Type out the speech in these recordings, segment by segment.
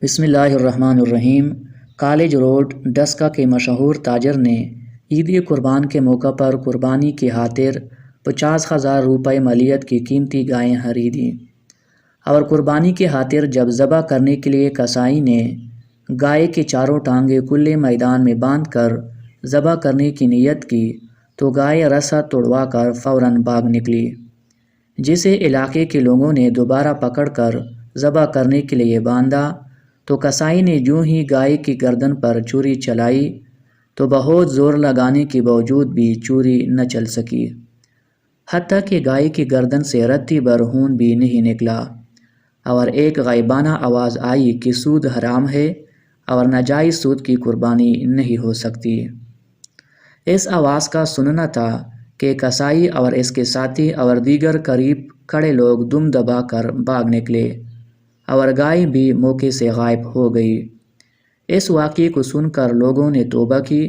بسم اللہ الرحمن الرحیم۔ کالج روڈ ڈسکا کے مشہور تاجر نے عید قربان کے موقع پر قربانی کی خاطر 50,000 روپے مالیت کی قیمتی گائیں خریدیں اور قربانی کی خاطر جب ذبح کرنے کے لیے کسائی نے گائے کی چاروں ٹانگیں کھلے میدان میں باندھ کر ذبح کرنے کی نیت کی تو گائے رسا توڑوا کر فوراً بھاگ نکلی، جسے علاقے کے لوگوں نے دوبارہ پکڑ کر ذبح کرنے کے لیے باندھا تو کسائی نے جو ہی گائے کی گردن پر چھری چلائی تو بہت زور لگانے کے باوجود بھی چھری نہ چل سکی، حتیٰ کہ گائے کی گردن سے رتی بھر خون بھی نہیں نکلا اور ایک غائبانہ آواز آئی کہ سود حرام ہے اور ناجائز سود کی قربانی نہیں ہو سکتی۔ اس آواز کا سننا تھا کہ کسائی اور اس کے ساتھی اور دیگر قریب کھڑے لوگ دم دبا کر بھاگ نکلے اور گائے بھی موقع سے غائب ہو گئی۔ اس واقعے کو سن کر لوگوں نے توبہ کی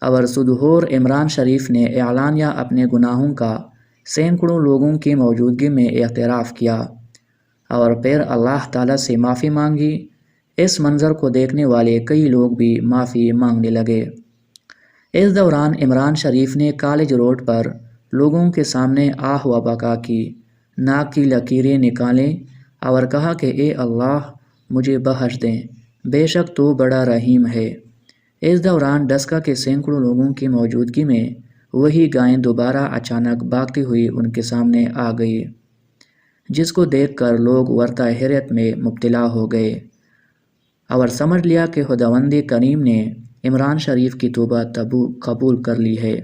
اور سودخور عمران شریف نے اعلانیہ اپنے گناہوں کا سینکڑوں لوگوں کی موجودگی میں اعتراف کیا اور پھر اللہ تعالیٰ سے معافی مانگی۔ اس منظر کو دیکھنے والے کئی لوگ بھی معافی مانگنے لگے۔ اس دوران عمران شریف نے کالج روڈ پر لوگوں کے سامنے آہ و بکا کی، ناک کی لکیریں نکالیں اور کہا کہ اے اللہ مجھے بخش دیں، بے شک تو بڑا رحیم ہے۔ اس دوران ڈسکا کے سینکڑوں لوگوں کی موجودگی میں وہی گائیں دوبارہ اچانک بھاگتی ہوئی ان کے سامنے آ گئی، جس کو دیکھ کر لوگ ورطہ حیرت میں مبتلا ہو گئے اور سمجھ لیا کہ خداوند کریم نے عمران شریف کی توبہ قبول کر لی ہے۔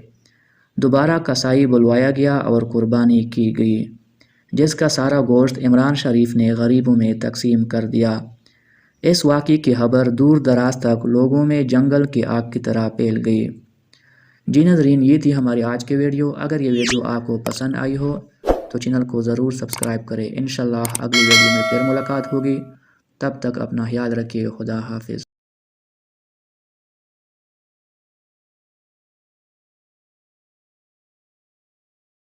دوبارہ کسائی بلوایا گیا اور قربانی کی گئی، جس کا سارا گوشت عمران شریف نے غریبوں میں تقسیم کر دیا۔ اس واقعے کی خبر دور دراز تک لوگوں میں جنگل کی آگ کی طرح پھیل گئی۔ جی ناظرین، یہ تھی ہماری آج کی ویڈیو۔ اگر یہ ویڈیو آپ کو پسند آئی ہو تو چینل کو ضرور سبسکرائب کریں۔ انشاءاللہ اگلی ویڈیو میں پھر ملاقات ہوگی، تب تک اپنا خیال رکھیے۔ خدا حافظ۔